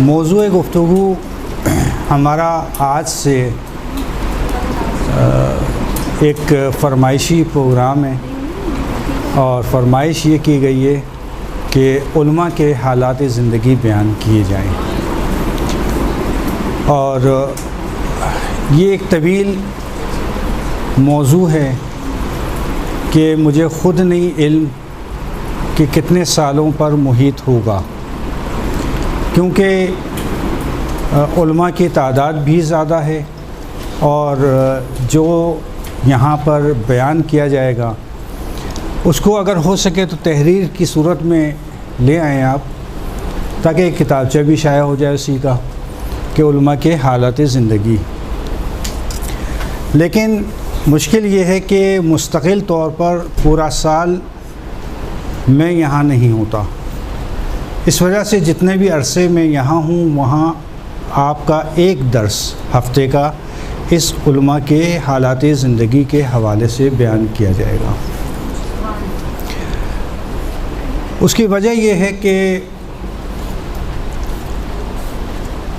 موضوع گفتگو ہمارا آج سے ایک فرمائشی پروگرام ہے، اور فرمائش یہ کی گئی ہے کہ علماء کے حالات زندگی بیان کیے جائیں، اور یہ ایک طویل موضوع ہے کہ مجھے خود نہیں علم کہ کتنے سالوں پر محیط ہوگا، کیونکہ علماء کی تعداد بھی زیادہ ہے، اور جو یہاں پر بیان کیا جائے گا اس کو اگر ہو سکے تو تحریر کی صورت میں لے آئیں آپ، تاکہ ایک کتابچہ بھی شائع ہو جائے اسی کا کہ علماء کے حالات زندگی۔ لیکن مشکل یہ ہے کہ مستقل طور پر پورا سال میں یہاں نہیں ہوتا، اس وجہ سے جتنے بھی عرصے میں یہاں ہوں وہاں آپ کا ایک درس ہفتے کا اس علماء کے حالات زندگی کے حوالے سے بیان کیا جائے گا۔ اس کی وجہ یہ ہے کہ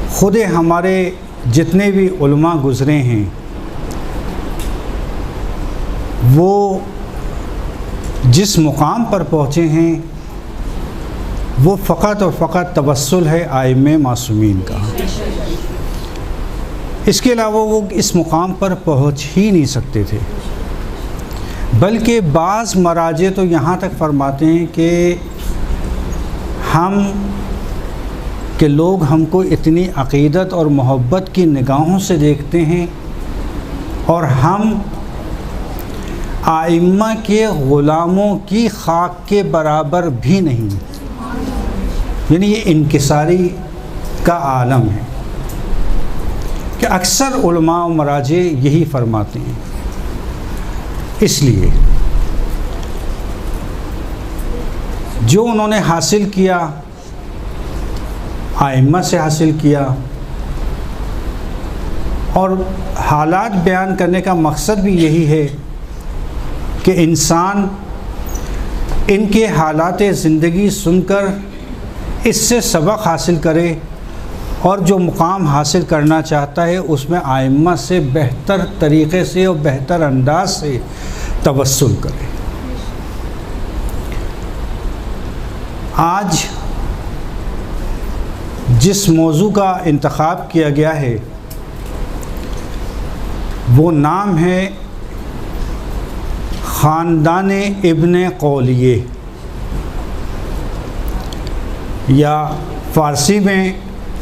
خود ہمارے جتنے بھی علماء گزرے ہیں وہ جس مقام پر پہنچے ہیں وہ فقط اور فقط توسل ہے ائمہ معصومین کا، اس کے علاوہ وہ اس مقام پر پہنچ ہی نہیں سکتے تھے۔ بلکہ بعض مراجع تو یہاں تک فرماتے ہیں کہ لوگ ہم کو اتنی عقیدت اور محبت کی نگاہوں سے دیکھتے ہیں، اور ہم ائمہ کے غلاموں کی خاک کے برابر بھی نہیں، یعنی یہ انکساری کا عالم ہے کہ اکثر علماء و مراجع یہی فرماتے ہیں۔ اس لیے جو انہوں نے حاصل کیا ائمہ سے حاصل کیا، اور حالات بیان کرنے کا مقصد بھی یہی ہے کہ انسان ان کے حالات زندگی سن کر اس سے سبق حاصل کرے، اور جو مقام حاصل کرنا چاہتا ہے اس میں ائمہ سے بہتر طریقے سے اور بہتر انداز سے توسل کرے۔ آج جس موضوع کا انتخاب کیا گیا ہے وہ نام ہے خاندان ابن قولیہ، یا فارسی میں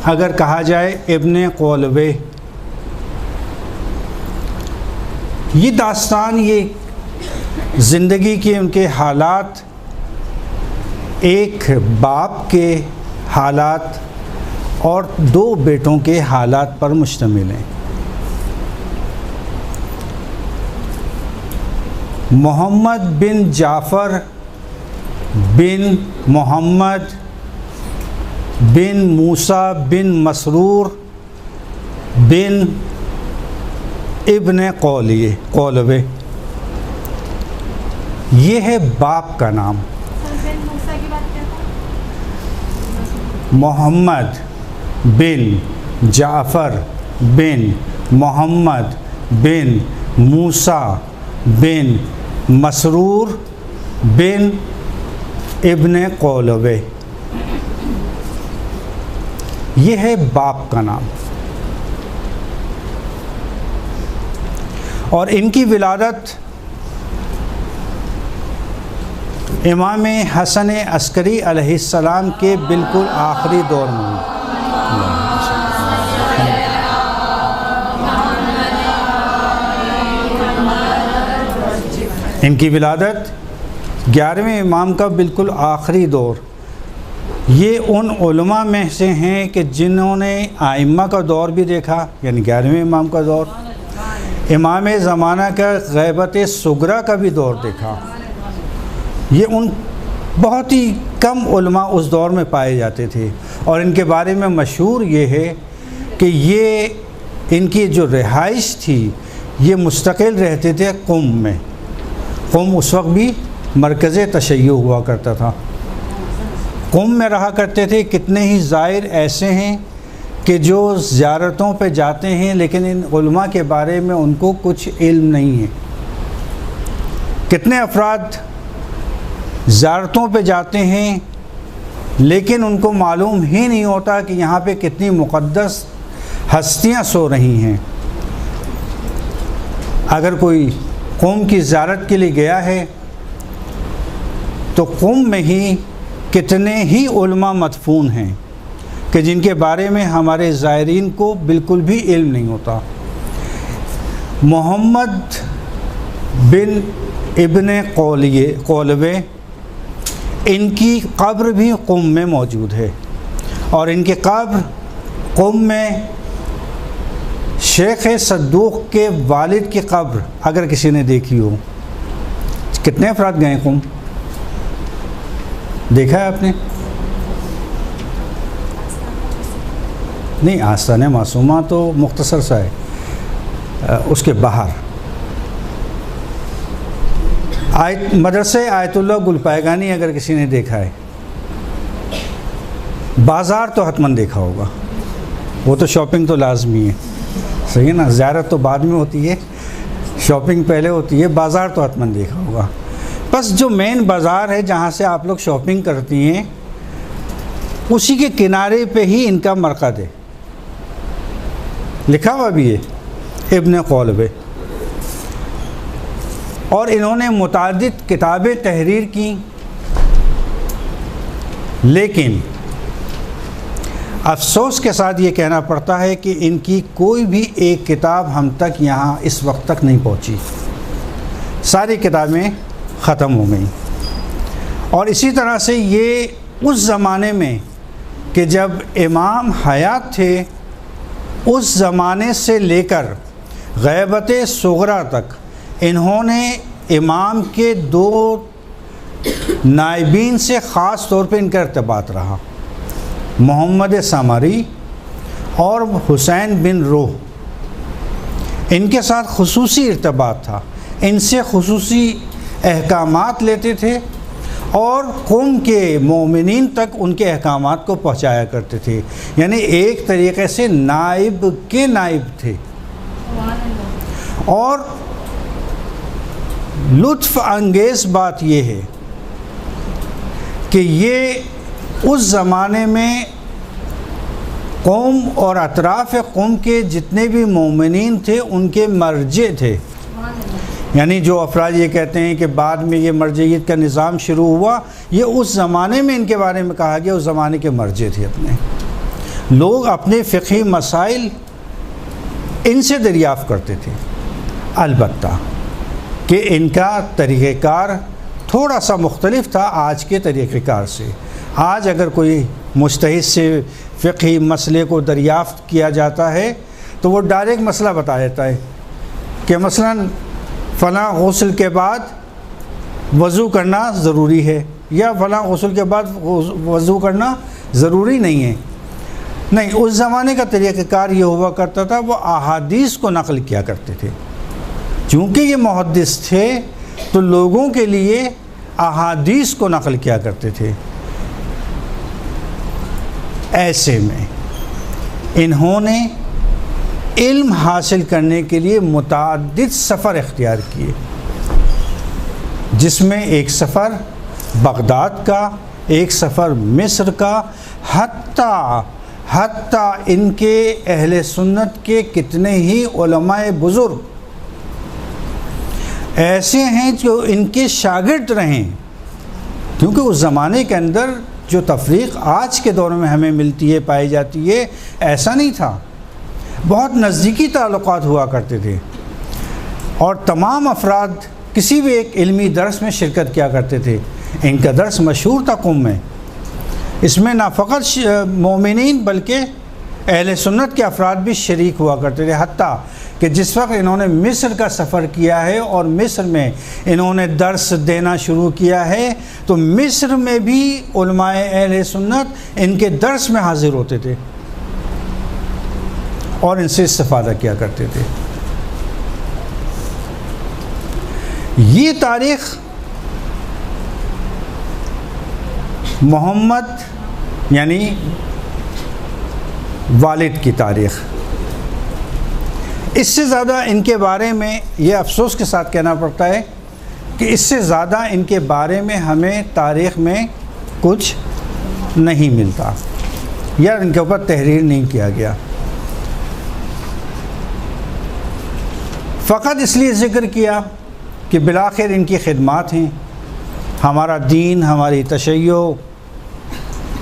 اگر کہا جائے ابن قولوہ۔ یہ داستان، یہ زندگی کے ان کے حالات ایک باپ کے حالات اور دو بیٹوں کے حالات پر مشتمل ہیں۔ محمد بن جعفر بن محمد بن موسیٰ بن مسرور بن ابن قولوہ، یہ ہے باپ کا نام۔ محمد بن جعفر بن محمد بن موسیٰ بن مسرور بن ابن قولوہ، یہ ہے باپ کا نام۔ اور ان کی ولادت امام حسن عسکری علیہ السلام کے بالکل آخری دور میں ہوئی۔ ان کی ولادت 11ویں امام کا بالکل آخری دور، یہ ان علماء میں سے ہیں کہ جنہوں نے ائمہ کا دور بھی دیکھا، یعنی 11ویں امام کا دور، امام زمانہ کا غیبت صغریٰ کا بھی دور دیکھا۔ یہ ان بہت ہی کم علماء اس دور میں پائے جاتے تھے، اور ان کے بارے میں مشہور یہ ہے کہ یہ ان کی جو رہائش تھی یہ مستقل رہتے تھے قم میں۔ قم اس وقت بھی مرکز تشیع ہوا کرتا تھا۔ قم میں رہا کرتے تھے، کتنے ہی زائر ایسے ہیں کہ جو زیارتوں پہ جاتے ہیں لیکن ان علماء کے بارے میں ان کو کچھ علم نہیں ہے۔ کتنے افراد زیارتوں پہ جاتے ہیں لیکن ان کو معلوم ہی نہیں ہوتا کہ یہاں پہ کتنی مقدس ہستیاں سو رہی ہیں۔ اگر کوئی قوم کی زیارت کے لیے گیا ہے تو قوم میں ہی کتنے ہی علماء مدفون ہیں کہ جن کے بارے میں ہمارے زائرین کو بالکل بھی علم نہیں ہوتا۔ محمد بن ابن قولوے، ان کی قبر بھی قم میں موجود ہے، اور ان کی قبر قم میں شیخ صدوق کے والد کی قبر اگر کسی نے دیکھی ہو۔ کتنے افراد گئے قم؟ دیکھا ہے آپ نے؟ نہیں، آستانِ معصومہ تو مختصر سا ہے، اس کے باہر مدرسے آیت اللہ گلپائگانی اگر کسی نے دیکھا ہے۔ بازار تو حتماً دیکھا ہوگا، وہ تو شاپنگ تو لازمی ہے، صحیح ہے نا؟ زیارت تو بعد میں ہوتی ہے، شاپنگ پہلے ہوتی ہے۔ بازار تو حتماً دیکھا ہوگا۔ بس جو مین بازار ہے جہاں سے آپ لوگ شاپنگ کرتی ہیں، اسی کے کنارے پہ ہی ان کا مرقد ہے، لکھا ہوا بھی ہے ابن قولوے، اور انہوں نے متعدد کتابیں تحریر کی، لیکن افسوس کے ساتھ یہ کہنا پڑتا ہے کہ ان کی کوئی بھی ایک کتاب ہم تک یہاں اس وقت تک نہیں پہنچی، ساری کتابیں ختم ہو گئیں۔ اور اسی طرح سے یہ اس زمانے میں کہ جب امام حیات تھے، اس زمانے سے لے کر غیبت صغریٰ تک انہوں نے امام کے 2 نائبین سے خاص طور پہ ان کا ارتباط رہا، محمد سامری اور حسین بن روح۔ ان کے ساتھ خصوصی ارتباط تھا، ان سے خصوصی احکامات لیتے تھے اور قوم کے مومنین تک ان کے احکامات کو پہنچایا کرتے تھے، یعنی ایک طریقے سے نائب کے نائب تھے۔ اور لطف انگیز بات یہ ہے کہ یہ اس زمانے میں قوم اور اطراف قوم کے جتنے بھی مومنین تھے ان کے مرجع تھے، یعنی جو افراد یہ کہتے ہیں کہ بعد میں یہ مرجعیت کا نظام شروع ہوا، یہ اس زمانے میں ان کے بارے میں کہا گیا، اس زمانے کے مرجع تھے۔ اپنے لوگ اپنے فقہی مسائل ان سے دریافت کرتے تھے، البتہ کہ ان کا طریقہ کار تھوڑا سا مختلف تھا آج کے طریقہ کار سے۔ آج اگر کوئی مجتہد سے فقہی مسئلے کو دریافت کیا جاتا ہے تو وہ ڈائریکٹ مسئلہ بتا دیتا ہے کہ مثلاً فلاں غسل کے بعد وضو کرنا ضروری ہے، یا فلاں غسل کے بعد وضو کرنا ضروری نہیں ہے۔ نہیں، اس زمانے کا طریقہ کار یہ ہوا کرتا تھا، وہ احادیث کو نقل کیا کرتے تھے۔ چونکہ یہ محدث تھے تو لوگوں کے لیے احادیث کو نقل کیا کرتے تھے۔ ایسے میں انہوں نے علم حاصل کرنے کے لیے متعدد سفر اختیار کیے، جس میں ایک سفر بغداد کا، ایک سفر مصر کا، حتیٰ ان کے اہل سنت کے کتنے ہی علماء بزرگ ایسے ہیں جو ان کے شاگرد رہیں، کیونکہ اس زمانے کے اندر جو تفریق آج کے دور میں ہمیں ملتی ہے، پائی جاتی ہے، ایسا نہیں تھا، بہت نزدیکی تعلقات ہوا کرتے تھے، اور تمام افراد کسی بھی ایک علمی درس میں شرکت کیا کرتے تھے۔ ان کا درس مشہور تھا قوم میں، اس میں نہ فقط مومنین بلکہ اہل سنت کے افراد بھی شریک ہوا کرتے تھے، حتیٰ کہ جس وقت انہوں نے مصر کا سفر کیا ہے اور مصر میں انہوں نے درس دینا شروع کیا ہے تو مصر میں بھی علماء اہل سنت ان کے درس میں حاضر ہوتے تھے اور ان سے استفادہ کیا کرتے تھے۔ یہ تاریخ محمد یعنی والد کی تاریخ. اس سے زیادہ ان کے بارے میں یہ افسوس کے ساتھ کہنا پڑتا ہے کہ اس سے زیادہ ان کے بارے میں ہمیں تاریخ میں کچھ نہیں ملتا یا ان کے اوپر تحریر نہیں کیا گیا. فقط اس لیے ذکر کیا کہ بالآخر ان کی خدمات ہیں. ہمارا دین، ہماری تشیع،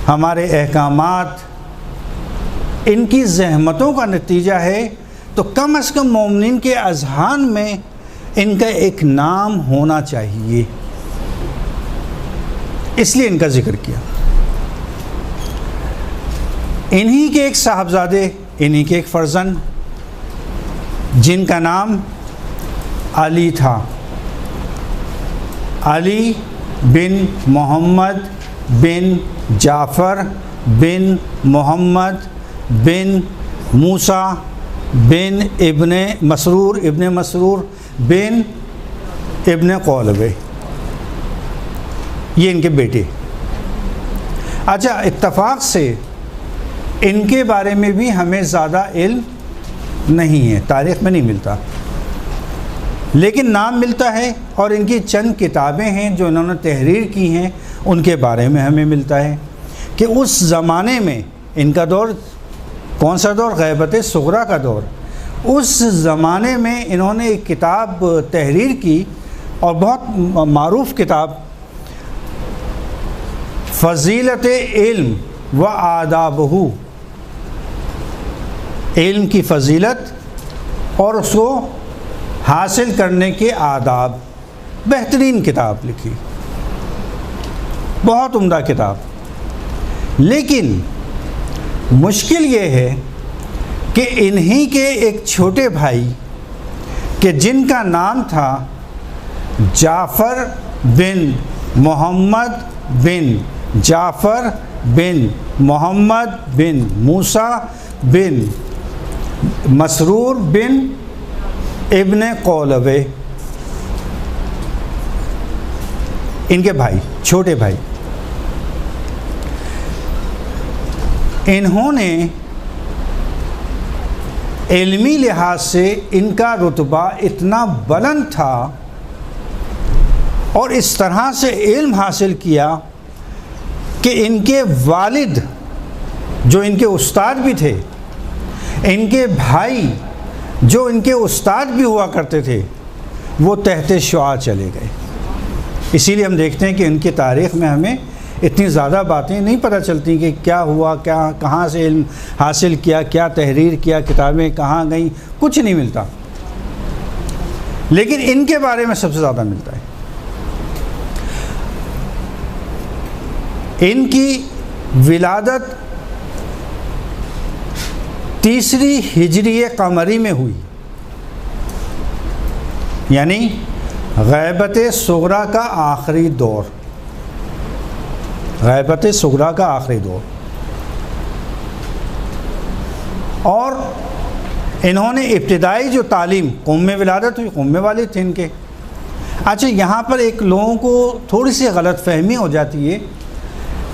ہمارے احکامات ان کی زحمتوں کا نتیجہ ہے، تو کم از کم مومنین کے اذہان میں ان کا ایک نام ہونا چاہیے، اس لیے ان کا ذکر کیا. انہی کے ایک صاحبزادے، انہی کے ایک فرزند جن کا نام علی تھا، علی بن محمد بن جعفر بن محمد بن موسیٰ بن ابن مسرور بن ابن قولبے، یہ ان کے بیٹے. اچھا، اتفاق سے ان کے بارے میں بھی ہمیں زیادہ علم نہیں ہے، تاریخ میں نہیں ملتا، لیکن نام ملتا ہے، اور ان کی چند کتابیں ہیں جو انہوں نے تحریر کی ہیں، ان کے بارے میں ہمیں ملتا ہے کہ اس زمانے میں ان کا دور کون سا دور؟ غیبت صغریٰ کا دور. اس زمانے میں انہوں نے ایک کتاب تحریر کی، اور بہت معروف کتاب، فضیلت علم و آدابہ، علم کی فضیلت اور اس کو حاصل کرنے کے آداب، بہترین کتاب لکھی، بہت عمدہ کتاب. لیکن مشکل یہ ہے کہ انہی کے ایک چھوٹے بھائی کہ جن کا نام تھا جعفر بن محمد بن جعفر بن محمد بن موسیٰ بن مسرور بن ابن قولبے، ان کے بھائی، چھوٹے بھائی، انہوں نے علمی لحاظ سے ان کا رتبہ اتنا بلند تھا اور اس طرح سے علم حاصل کیا کہ ان کے والد جو ان کے استاد بھی تھے، ان کے بھائی جو ان کے استاد بھی ہوا کرتے تھے، وہ تحت شعاع چلے گئے. اسی لیے ہم دیکھتے ہیں کہ ان کی تاریخ میں ہمیں اتنی زیادہ باتیں نہیں پتہ چلتی کہ کیا ہوا، کہاں سے علم حاصل کیا، کیا تحریر کیا، کتابیں کہاں گئیں، کچھ نہیں ملتا. لیکن ان کے بارے میں سب سے زیادہ ملتا ہے. ان کی ولادت 3 ہجری قمری میں ہوئی، یعنی غیبت صغریٰ کا آخری دور، غیبت صغریٰ کا آخری دور. اور انہوں نے ابتدائی جو تعلیم، قوم میں ولادت ہوئی، قوم میں والد تھے ان کے. اچھا، یہاں پر ایک لوگوں کو تھوڑی سی غلط فہمی ہو جاتی ہے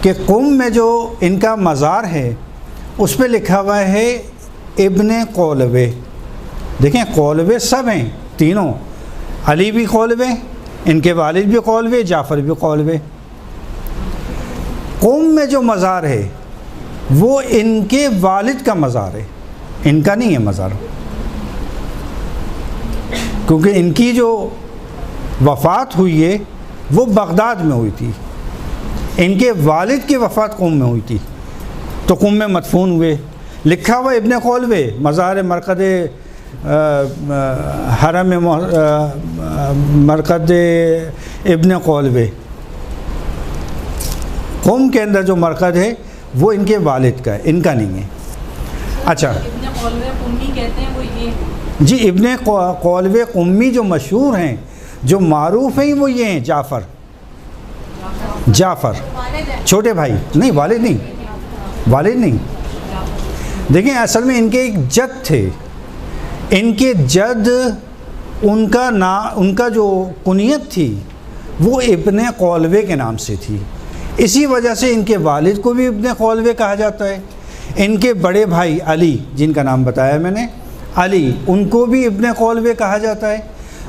کہ قوم میں جو ان کا مزار ہے اس پہ لکھا ہوا ہے ابن قولبے. دیکھیں، قولبے سب ہیں، تینوں، علی بھی قولبے، ان کے والد بھی قولبے، جعفر بھی قولبے. قوم میں جو مزار ہے وہ ان کے والد کا مزار ہے، ان کا نہیں ہے مزار، کیونکہ ان کی جو وفات ہوئی ہے وہ بغداد میں ہوئی تھی، ان کے والد کی وفات قوم میں ہوئی تھی، تو قوم میں مدفون ہوئے. لکھا ہوا ابن قولبے، مزار مرقد حرم مرقد ابن قولبے. قوم کے اندر جو مرقد ہے وہ ان کے والد کا ہے، ان کا نہیں ہے. اچھا، ابن قولبے قمی کہتے ہیں، وہ یہ جی، ابن قولبے قمی جو مشہور ہیں، جو معروف ہیں، وہ یہ ہیں جعفر چھوٹے بھائی. نہیں، والد نہیں. دیکھیں، اصل میں ان کے ایک جد تھے، ان کے جد، ان کا جو کنیت تھی وہ ابن قولبے کے نام سے تھی. اسی وجہ سے ان کے والد کو بھی ابن خولوے کہا جاتا ہے. ان کے بڑے بھائی علی، جن کا نام بتایا میں نے، علی، ان کو بھی ابن خولوے کہا جاتا ہے.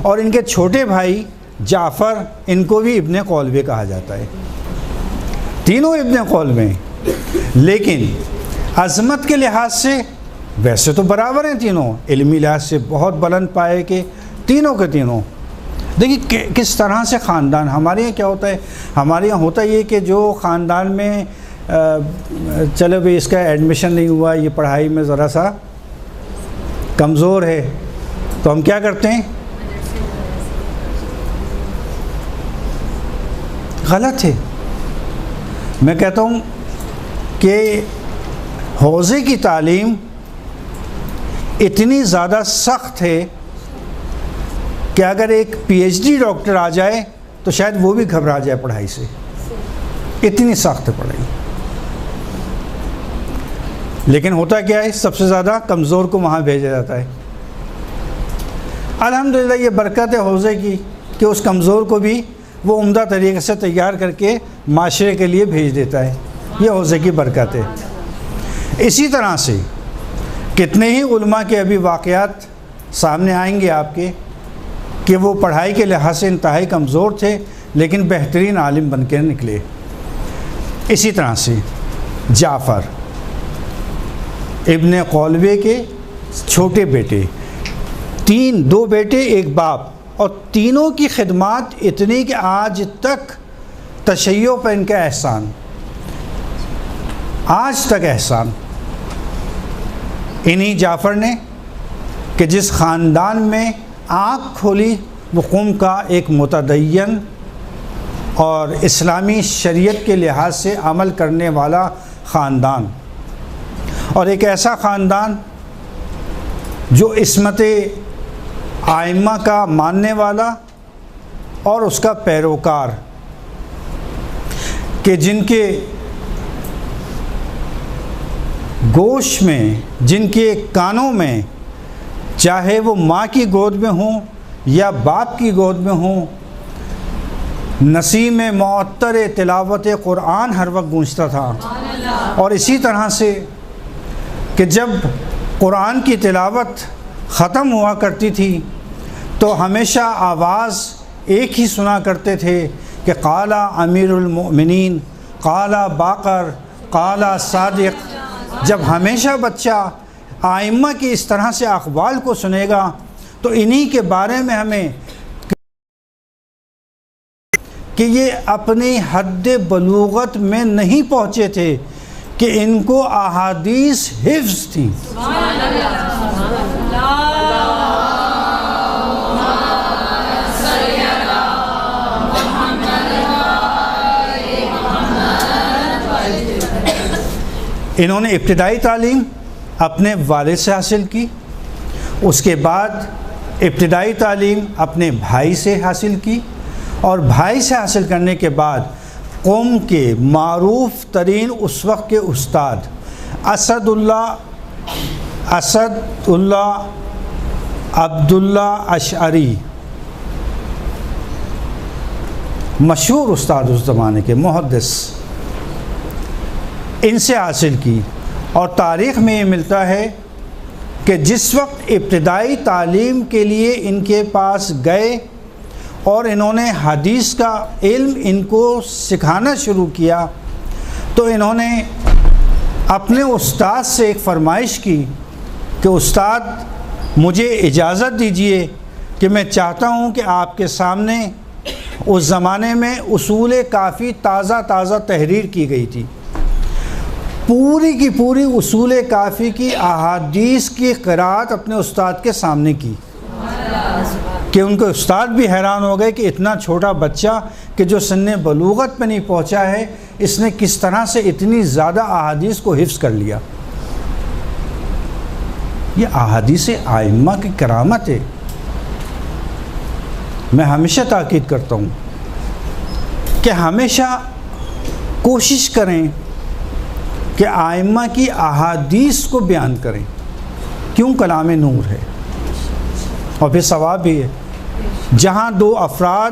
اور ان کے چھوٹے بھائی جعفر، ان کو بھی ابن خولوے کہا جاتا ہے. تینوں ابن خولوے ہیں، لیکن عظمت کے لحاظ سے ویسے تو برابر ہیں تینوں، علمی لحاظ سے بہت بلند پائے کہ تینوں کے تینوں. دیکھیے کس طرح سے خاندان. ہمارے یہاں کیا ہوتا ہے، ہمارے یہاں ہوتا یہ کہ جو خاندان میں چلو بھائی اس کا ایڈمیشن نہیں ہوا، یہ پڑھائی میں ذرا سا کمزور ہے، تو ہم کیا کرتے ہیں؟ غلط ہے. میں کہتا ہوں کہ حوزے کی تعلیم اتنی زیادہ سخت ہے کہ اگر ایک پی ایچ ڈی ڈاکٹر آ جائے تو شاید وہ بھی گھبرا جائے پڑھائی سے، اتنی سخت ہے پڑھائی. لیکن ہوتا کیا ہے، سب سے زیادہ کمزور کو وہاں بھیجا جاتا ہے. الحمدللہ یہ برکت ہے حوزے کی کہ اس کمزور کو بھی وہ عمدہ طریقے سے تیار کر کے معاشرے کے لیے بھیج دیتا ہے. یہ حوزے کی برکت ہے. اسی طرح سے کتنے ہی علماء کے ابھی واقعات سامنے آئیں گے آپ کے کہ وہ پڑھائی کے لحاظ سے انتہائی کمزور تھے لیکن بہترین عالم بن کے نکلے. اسی طرح سے جعفر ابن خولوے کے چھوٹے بیٹے، دو بیٹے ایک باپ، اور تینوں کی خدمات اتنی کہ آج تک تشیع پر ان کا احسان، آج تک احسان. انہی جعفر نے کہ جس خاندان میں آنکھ کھولی وہ قوم کا ایک متدین اور اسلامی شریعت کے لحاظ سے عمل کرنے والا خاندان، اور ایک ایسا خاندان جو عصمت ائمہ کا ماننے والا اور اس کا پیروکار، کہ جن کے گوش میں، جن کے کانوں میں، چاہے وہ ماں کی گود میں ہوں یا باپ کی گود میں ہوں، نسیم معطر تلاوت قرآن ہر وقت گونجتا تھا. اور اسی طرح سے کہ جب قرآن کی تلاوت ختم ہوا کرتی تھی تو ہمیشہ آواز ایک ہی سنا کرتے تھے کہ قال امیر المؤمنین، قال باقر، قال صادق. جب ہمیشہ بچہ ائمہ کی اس طرح سے اقوال کو سنے گا تو انہی کے بارے میں ہمیں کہ یہ اپنی حد بلوغت میں نہیں پہنچے تھے کہ ان کو احادیث حفظ تھی. انہوں نے ابتدائی تعلیم اپنے والد سے حاصل کی، اس کے بعد ابتدائی تعلیم اپنے بھائی سے حاصل کی، اور بھائی سے حاصل کرنے کے بعد قوم کے معروف ترین اس وقت کے استاد اسد اللہ عبداللہ اشعری، مشہور استاد اس زمانے کے محدث، ان سے حاصل کی. اور تاریخ میں یہ ملتا ہے کہ جس وقت ابتدائی تعلیم کے لیے ان کے پاس گئے اور انہوں نے حدیث کا علم ان کو سکھانا شروع کیا تو انہوں نے اپنے استاد سے ایک فرمائش کی کہ استاد مجھے اجازت دیجئے کہ میں چاہتا ہوں کہ آپ کے سامنے، اس زمانے میں اصول کافی تازہ تحریر کی گئی تھی، پوری کی پوری اصول کافی کی احادیث کی قرأت اپنے استاد کے سامنے کی کہ ان کے استاد بھی حیران ہو گئے کہ اتنا چھوٹا بچہ کہ جو سن بلوغت پہ نہیں پہنچا ہے، اس نے کس طرح سے اتنی زیادہ احادیث کو حفظ کر لیا. یہ احادیث ائمہ کی کرامت ہے. میں ہمیشہ تاکید کرتا ہوں کہ ہمیشہ کوشش کریں کہ ائمہ کی احادیث کو بیان کریں، کیوں کلام نور ہے اور پھر ثواب بھی ہے. جہاں دو افراد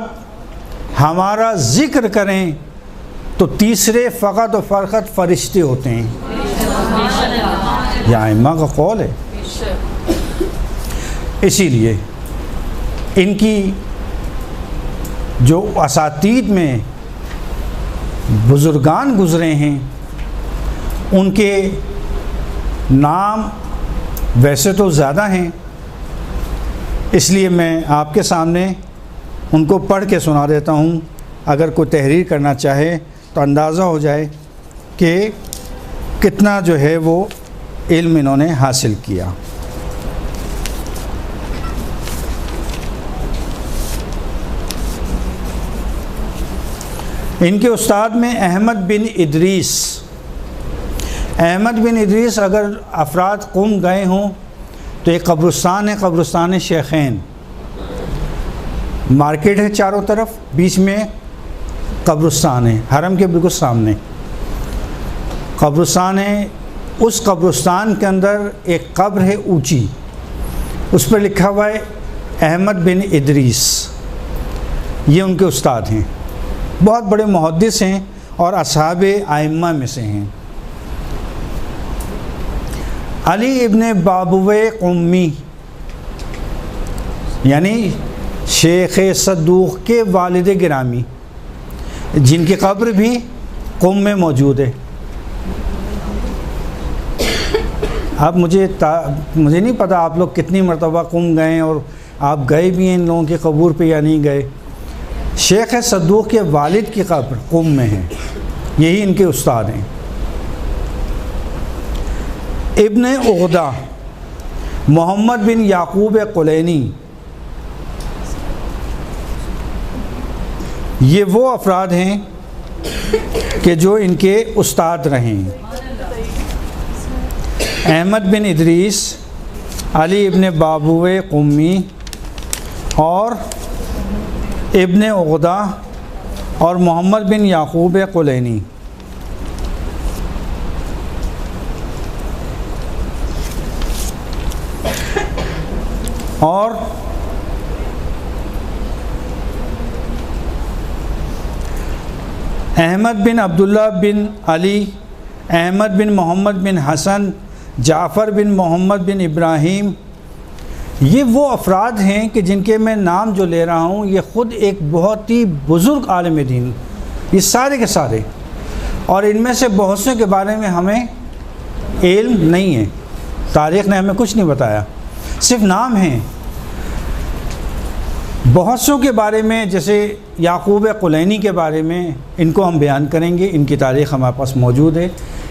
ہمارا ذکر کریں تو تیسرے فقط و فرقت فرشتے ہوتے ہیں. یہ ائمہ کا قول ہے. اسی لیے ان کی جو اساتید میں بزرگان گزرے ہیں ان کے نام ویسے تو زیادہ ہیں، اس لیے میں آپ کے سامنے ان کو پڑھ کے سنا دیتا ہوں. اگر کوئی تحریر کرنا چاہے تو اندازہ ہو جائے کہ کتنا جو ہے وہ علم انہوں نے حاصل کیا. ان کے استاد میں احمد بن ادریس. احمد بن ادریس اگر افراد قم گئے ہوں تو ایک قبرستان ہے، قبرستان شیخین. مارکیٹ ہے چاروں طرف، بیچ میں قبرستان ہے، حرم کے بالکل سامنے قبرستان ہے. اس قبرستان کے اندر ایک قبر ہے اونچی، اس پر لکھا ہوا ہے احمد بن ادریس. یہ ان کے استاد ہیں، بہت بڑے محدث ہیں اور اصحاب ائمہ میں سے ہیں. علی ابن بابوے قمی یعنی شیخ صدوق کے والد گرامی، جن کی قبر بھی قم میں موجود ہے. اب مجھے نہیں پتہ آپ لوگ کتنی مرتبہ قم گئے اور آپ گئے بھی ہیں ان لوگوں کے قبور پہ یا نہیں گئے. شیخ صدوق کے والد کی قبر قم میں ہے، یہی ان کے استاد ہیں. ابن عقدہ محمد بن یعقوب قلینی، یہ وہ افراد ہیں کہ جو ان کے استاد رہے ہیں. احمد بن ادریس، علی ابن بابوے قمی اور ابن عقدہ اور محمد بن یعقوب قلینی. اور احمد بن عبداللہ بن علی، احمد بن محمد بن حسن، جعفر بن محمد بن ابراہیم، یہ وہ افراد ہیں کہ جن کے میں نام جو لے رہا ہوں یہ خود ایک بہت ہی بزرگ عالم دین، یہ سارے کے سارے. اور ان میں سے بہت سے کے بارے میں ہمیں علم نہیں ہے، تاریخ نے ہمیں کچھ نہیں بتایا، صرف نام ہیں. بہت سوں کے بارے میں جیسے یعقوب قلینی کے بارے میں ان کو ہم بیان کریں گے، ان کی تاریخ ہمارے پاس موجود ہے.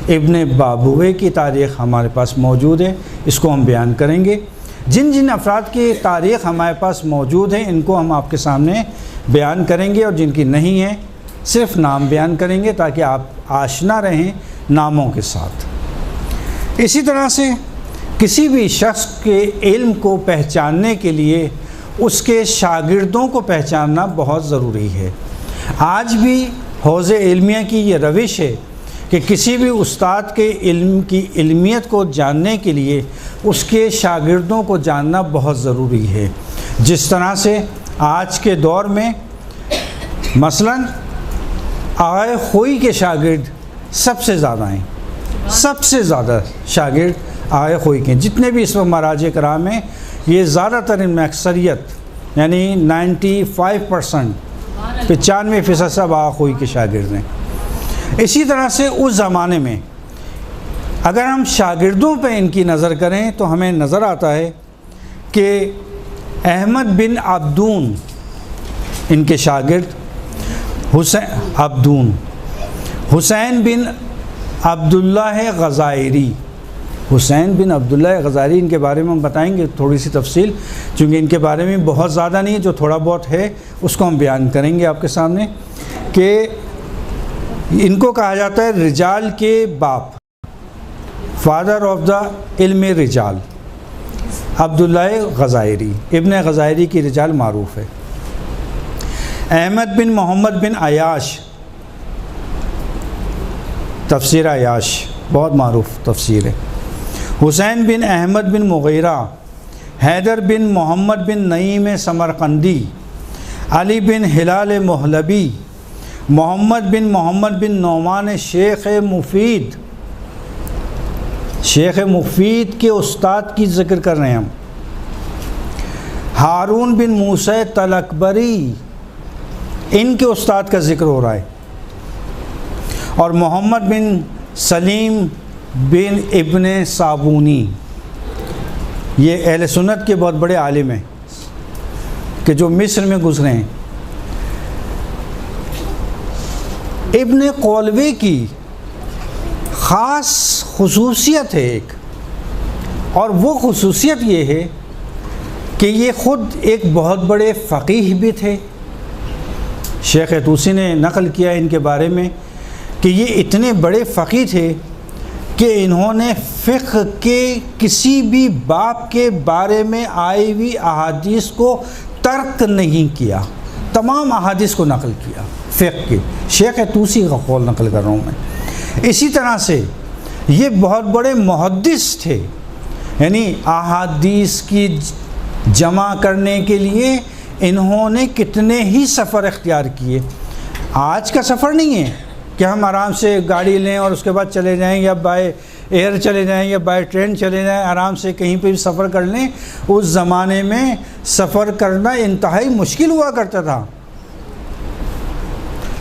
ابن بابوے کی تاریخ ہمارے پاس موجود ہے، اس کو ہم بیان کریں گے. جن جن افراد کی تاریخ ہمارے پاس موجود ہے ان کو ہم آپ کے سامنے بیان کریں گے، اور جن کی نہیں ہے صرف نام بیان کریں گے تاکہ آپ آشنا رہیں ناموں کے ساتھ. اسی طرح سے کسی بھی شخص کے علم کو پہچاننے کے لیے اس کے شاگردوں کو پہچاننا بہت ضروری ہے. آج بھی حوض علمیہ کی یہ روش ہے کہ کسی بھی استاد کے علم کی علمیت کو جاننے کے لیے اس کے شاگردوں کو جاننا بہت ضروری ہے. جس طرح سے آج کے دور میں مثلاً آغا خوئی کے شاگرد سب سے زیادہ ہیں، سب سے زیادہ شاگرد آغا خوئی کے، جتنے بھی اس وقت مراجع کرام ہیں یہ زیادہ تر ان میں اکثریت یعنی 95% 95% سب آغا خوئی کے شاگرد ہیں. اسی طرح سے اس زمانے میں اگر ہم شاگردوں پہ ان کی نظر کریں تو ہمیں نظر آتا ہے کہ احمد بن عبدون ان کے شاگرد، حسین بن عبداللہ غزائری، حسین بن عبداللہ غزائری ان کے بارے میں ہم بتائیں گے تھوڑی سی تفصیل، چونکہ ان کے بارے میں بہت زیادہ نہیں ہے، جو تھوڑا بہت ہے اس کو ہم بیان کریں گے آپ کے سامنے. کہ ان کو کہا جاتا ہے رجال کے باپ، فادر آف دا علم رجال، عبداللہ غزائری، ابن غزائری کی رجال معروف ہے. احمد بن محمد بن عیاش، تفسیر عیاش بہت معروف تفسیر ہے. حسین بن احمد بن مغیرہ، حیدر بن محمد بن نعیم سمرقندی، علی بن ہلال محلبی، محمد بن نعمان شیخ مفید، شیخ مفید کے استاد کی ذکر کر رہے ہیں ہم. ہارون بن موسیٰ تلکبری، ان کے استاد کا ذکر ہو رہا ہے. اور محمد بن سلیم بن ابن صابونی، یہ اہل سنت کے بہت بڑے عالم ہیں کہ جو مصر میں گزرے ہیں. ابن قولوی کی خاص خصوصیت ہے ایک، اور وہ خصوصیت یہ ہے کہ یہ خود ایک بہت بڑے فقیہ بھی تھے. شیخ طوسی نے نقل کیا ان کے بارے میں کہ یہ اتنے بڑے فقیہ تھے کہ انہوں نے فقہ کے کسی بھی باب کے بارے میں آئی ہوئی احادیث کو ترک نہیں کیا، تمام احادیث کو نقل کیا فقہ کے. شیخ طوسی کا قول نقل کر رہا ہوں میں. اسی طرح سے یہ بہت بڑے محدث تھے، یعنی احادیث کی جمع کرنے کے لیے انہوں نے کتنے ہی سفر اختیار کیے. آج کا سفر نہیں ہے کہ ہم آرام سے گاڑی لیں اور اس کے بعد چلے جائیں، یا بائی ایئر چلے جائیں یا بائی ٹرین چلے جائیں، آرام سے کہیں پہ بھی سفر کر لیں. اس زمانے میں سفر کرنا انتہائی مشکل ہوا کرتا تھا.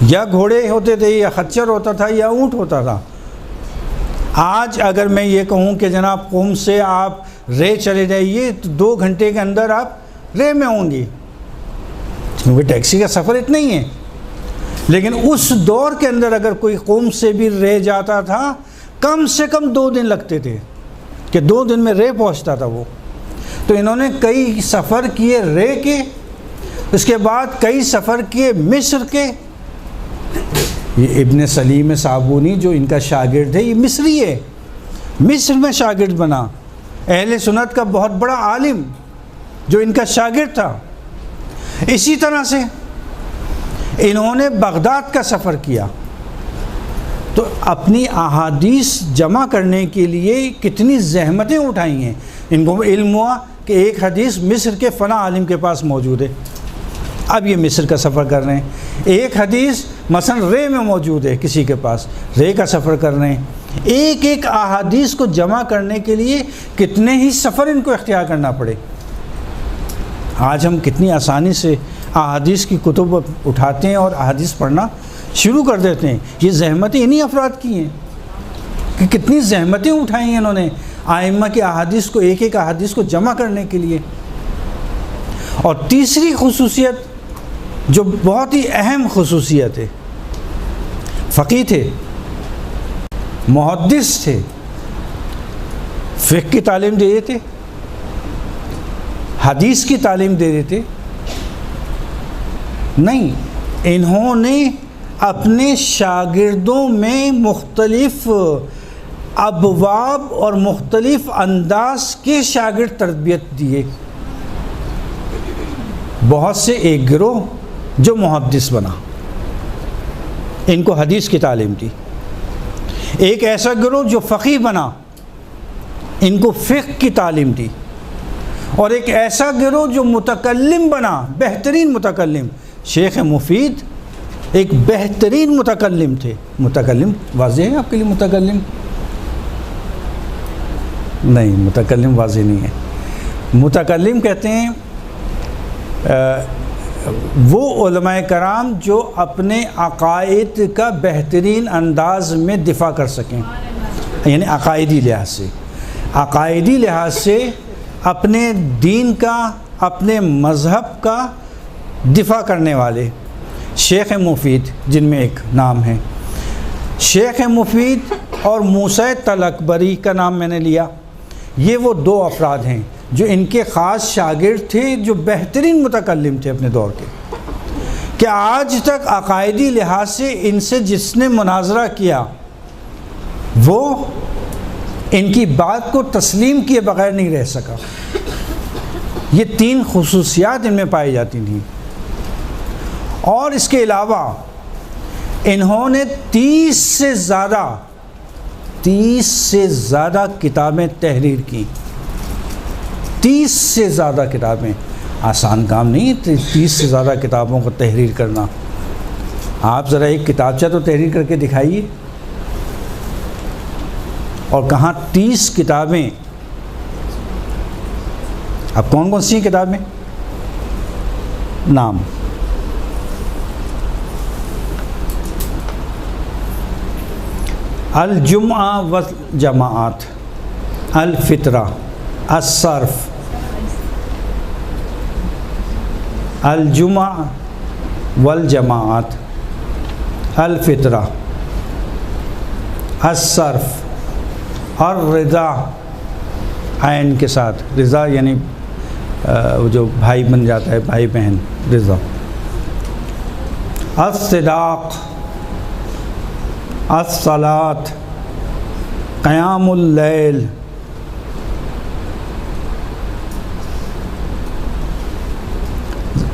یا گھوڑے ہوتے تھے، یا خچر ہوتا تھا، یا اونٹ ہوتا تھا. آج اگر میں یہ کہوں کہ جناب قم سے آپ رے چلے جائیے تو 2 گھنٹے کے اندر آپ رے میں ہوں گی، کیونکہ ٹیکسی کا سفر اتنا ہی ہے. لیکن اس دور کے اندر اگر کوئی قم سے بھی رے جاتا تھا کم سے کم 2 دن لگتے تھے کہ 2 دن میں رے پہنچتا تھا وہ. تو انہوں نے کئی سفر کیے رے کے، اس کے بعد کئی سفر کیے مصر کے. یہ ابن سلیم صابونی جو ان کا شاگرد ہے، یہ مصری ہے، مصر میں شاگرد بنا، اہل سنت کا بہت بڑا عالم جو ان کا شاگرد تھا. اسی طرح سے انہوں نے بغداد کا سفر کیا. تو اپنی احادیث جمع کرنے کے لیے کتنی زحمتیں اٹھائی ہیں. ان کو علم ہوا کہ ایک حدیث مصر کے فلاں عالم کے پاس موجود ہے، اب یہ مصر کا سفر کر رہے ہیں. ایک حدیث مثلا رے میں موجود ہے کسی کے پاس، رے کا سفر کر رہے ہیں. ایک ایک احادیث کو جمع کرنے کے لیے کتنے ہی سفر ان کو اختیار کرنا پڑے. آج ہم کتنی آسانی سے احادیث کی کتب اٹھاتے ہیں اور احادیث پڑھنا شروع کر دیتے ہیں. یہ زحمتیں انہی افراد کی ہیں کہ کتنی زحمتیں اٹھائی ہیں انہوں نے ائمہ کی احادیث کو، ایک ایک احادیث کو جمع کرنے کے لیے. اور تیسری خصوصیت جو بہت ہی اہم خصوصیت ہے، فقیہ تھے، محدث تھے، فقہ کی تعلیم دے رہے تھے، حدیث کی تعلیم دے رہے تھے. نہیں، انہوں نے اپنے شاگردوں میں مختلف ابواب اور مختلف انداز کے شاگرد تربیت دیے. بہت سے ایک گروہ جو محدث بنا، ان کو حدیث کی تعلیم دی. ایک ایسا گروہ جو فقیہ بنا، ان کو فقہ کی تعلیم دی. اور ایک ایسا گروہ جو متکلم بنا، بہترین متکلم. شیخ مفید ایک بہترین متکلم تھے. متکلم واضح ہے آپ کے لیے؟ متکلم نہیں، متکلم واضح نہیں ہے. متکلم کہتے ہیں وہ علماء کرام جو اپنے عقائد کا بہترین انداز میں دفاع کر سکیں، یعنی عقائدی لحاظ سے، عقائدی لحاظ سے اپنے دین کا، اپنے مذہب کا دفاع کرنے والے. شیخ مفید جن میں ایک نام ہے، شیخ مفید اور موسیٰ تلکبری کا نام میں نے لیا. یہ وہ 2 افراد ہیں جو ان کے خاص شاگرد تھے، جو بہترین متکلم تھے اپنے دور کے، کہ آج تک عقائدی لحاظ سے ان سے جس نے مناظرہ کیا وہ ان کی بات کو تسلیم کیے بغیر نہیں رہ سکا. یہ 3 خصوصیات ان میں پائی جاتی تھیں. اور اس کے علاوہ انہوں نے 30 سے زیادہ کتابیں تحریر کی. 30 سے زیادہ کتابیں، آسان کام نہیں 30 سے زیادہ کتابوں کو تحریر کرنا. آپ ذرا ایک کتابچہ تو تحریر کر کے دکھائیے. اور کہاں 30 کتابیں. اب کون کون سی کتابیں؟ نام. الجمعہ والجماعت، الفطرہ، الصرف، الجمعہ والجماعت، الفطرہ، الصرف، الرضا، عین کے ساتھ رضا یعنی جو بھائی بن جاتا ہے، بھائی بہن، رضا، الصداق، الصلاۃ، قیام اللیل،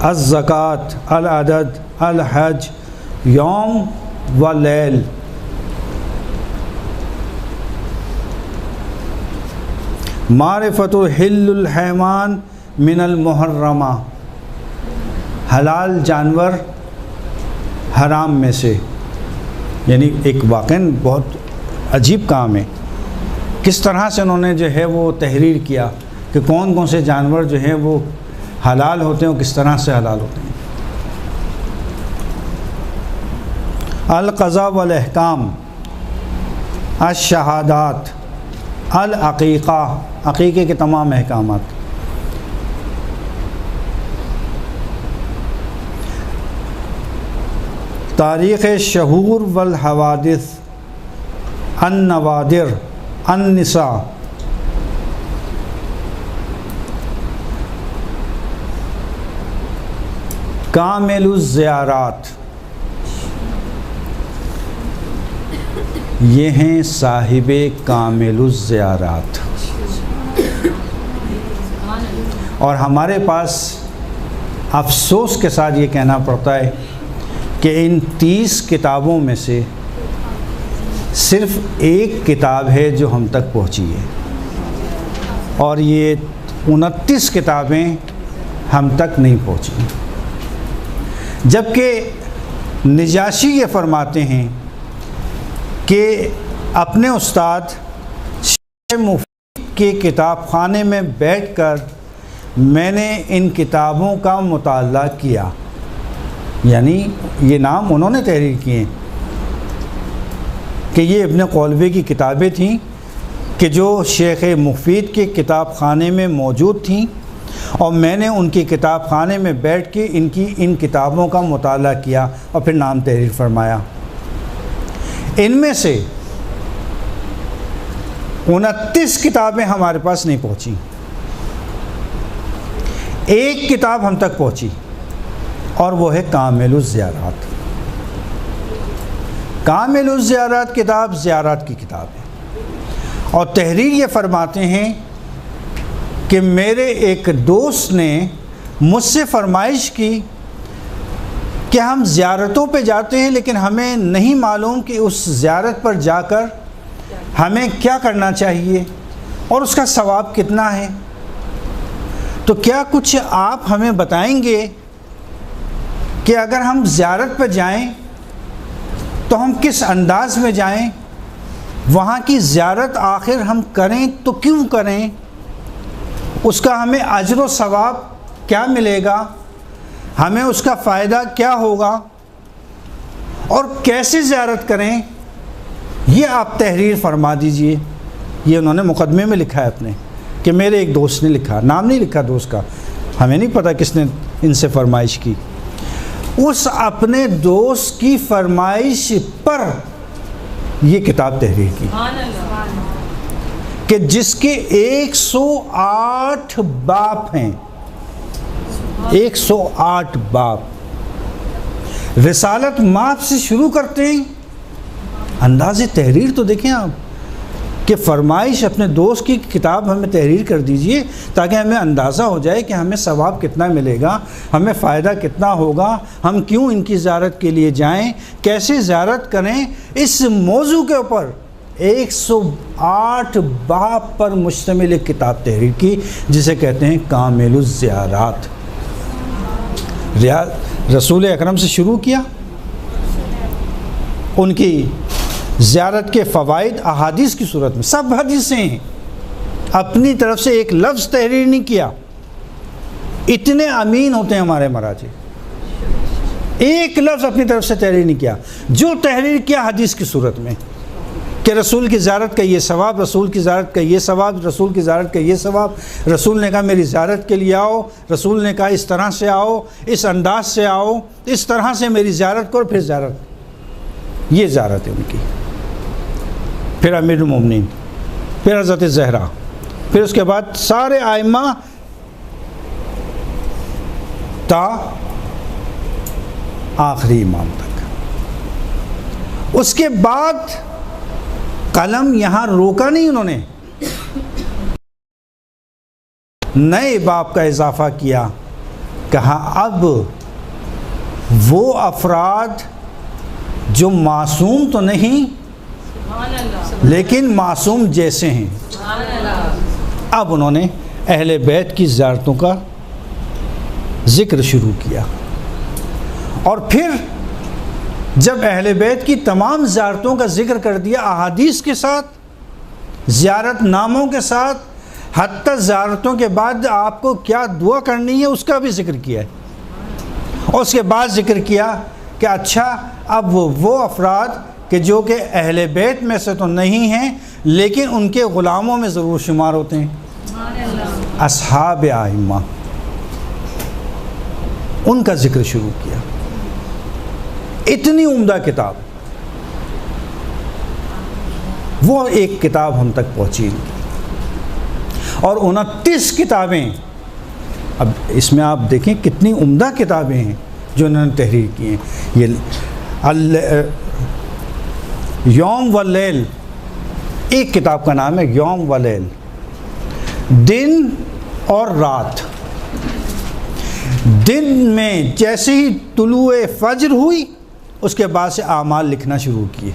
الزکوٰۃ، العدد، الحج، یوم و لیل، معرفت حل الحیوان من المحرمہ، حلال جانور حرام میں سے. یعنی ایک واقعاً بہت عجیب کام ہے. کس طرح سے انہوں نے جو ہے وہ تحریر کیا کہ کون کون سے جانور جو ہیں وہ حلال ہوتے ہیں اور کس طرح سے حلال ہوتے ہیں. القضاء والاحکام، الشہادات، العقیقہ، عقیقے کے تمام احکامات، تاریخ شہور والحوادث، النوادر، النساء، کامل الزیارات. یہ ہیں صاحب کامل الزیارات. اور ہمارے پاس افسوس کے ساتھ یہ کہنا پڑتا ہے کہ ان 30 کتابوں میں سے صرف ایک کتاب ہے جو ہم تک پہنچی ہے، اور یہ 29 کتابیں ہم تک نہیں پہنچی. جبکہ نجاشی یہ فرماتے ہیں کہ اپنے استاد شیخ مفید کے کتاب خانے میں بیٹھ کر میں نے ان کتابوں کا مطالعہ کیا. یعنی یہ نام انہوں نے تحریر کیے کہ یہ ابن قولوی کی کتابیں تھیں کہ جو شیخ مفید کے کتاب خانے میں موجود تھیں، اور میں نے ان کی کتاب خانے میں بیٹھ کے ان کتابوں کا مطالعہ کیا اور پھر نام تحریر فرمایا. ان میں سے 29 کتابیں ہمارے پاس نہیں پہنچی، ایک کتاب ہم تک پہنچی اور وہ ہے کامل الزیارات. کامل الزیارات کتاب زیارات کی کتاب ہے. اور تحریر یہ فرماتے ہیں کہ میرے ایک دوست نے مجھ سے فرمائش کی کہ ہم زیارتوں پہ جاتے ہیں لیکن ہمیں نہیں معلوم کہ اس زیارت پر جا کر ہمیں کیا کرنا چاہیے اور اس کا ثواب کتنا ہے. تو کیا کچھ آپ ہمیں بتائیں گے کہ اگر ہم زیارت پہ جائیں تو ہم کس انداز میں جائیں، وہاں کی زیارت آخر ہم کریں تو کیوں کریں، اس کا ہمیں اجر و ثواب کیا ملے گا، ہمیں اس کا فائدہ کیا ہوگا، اور کیسے زیارت کریں، یہ آپ تحریر فرما دیجئے. یہ انہوں نے مقدمے میں لکھا ہے اپنے کہ میرے ایک دوست نے لکھا، نام نہیں لکھا دوست کا، ہمیں نہیں پتہ کس نے ان سے فرمائش کی. اس اپنے دوست کی فرمائش پر یہ کتاب تحریر کی کہ جس کے 108 باب ہیں، 108 باب. رسالت مآب سے شروع کرتے ہیں. انداز تحریر تو دیکھیں آپ کہ فرمائش اپنے دوست کی کتاب ہمیں تحریر کر دیجئے تاکہ ہمیں اندازہ ہو جائے کہ ہمیں ثواب کتنا ملے گا، ہمیں فائدہ کتنا ہوگا، ہم کیوں ان کی زیارت کے لیے جائیں، کیسے زیارت کریں. اس موضوع کے اوپر 108 باب پر مشتمل ایک کتاب تحریر کی جسے کہتے ہیں کامل الزیارات. رسول اکرم سے شروع کیا ان کی زیارت کے فوائد احادیث کی صورت میں، سب حدیثیں ہیں، اپنی طرف سے ایک لفظ تحریر نہیں کیا. اتنے امین ہوتے ہیں ہمارے مراجع، ایک لفظ اپنی طرف سے تحریر نہیں کیا. جو تحریر کیا حدیث کی صورت میں کہ رسول کی زیارت کا یہ ثواب، رسول کی زیارت کا یہ ثواب، رسول کی زیارت کا یہ ثواب، رسول نے کہا میری زیارت کے لیے آؤ، رسول نے کہا اس طرح سے آؤ، اس انداز سے آؤ، اس طرح سے میری زیارت کرو. پھر زیارت، یہ زیارت ہے ان کی. پھر امیر المومنین، پھر حضرت زہرا، پھر اس کے بعد سارے ائمہ تا آخری امام تک. اس کے بعد قلم یہاں روکا نہیں انہوں نے، نئے باب کا اضافہ کیا. کہا اب وہ افراد جو معصوم تو نہیں لیکن معصوم جیسے ہیں، اب انہوں نے اہل بیت کی زیارتوں کا ذکر شروع کیا. اور پھر جب اہل بیت کی تمام زیارتوں کا ذکر کر دیا احادیث کے ساتھ، زیارت ناموں کے ساتھ، حتی زیارتوں کے بعد آپ کو کیا دعا کرنی ہے اس کا بھی ذکر کیا ہے. اور اس کے بعد ذکر کیا کہ اچھا اب وہ افراد کہ جو کہ اہل بیت میں سے تو نہیں ہیں لیکن ان کے غلاموں میں ضرور شمار ہوتے ہیں، اصحاب ائمہ، ان کا ذکر شروع کیا. اتنی عمدہ کتاب، وہ ایک کتاب ہم تک پہنچی اور 29 کتابیں. اب اس میں آپ دیکھیں کتنی عمدہ کتابیں ہیں جو انہوں نے تحریر کی ہیں. یہ یوم و لیل، ایک کتاب کا نام ہے یوم و لیل، دن اور رات. دن میں جیسے ہی طلوع فجر ہوئی اس کے بعد سے اعمال لکھنا شروع کیے،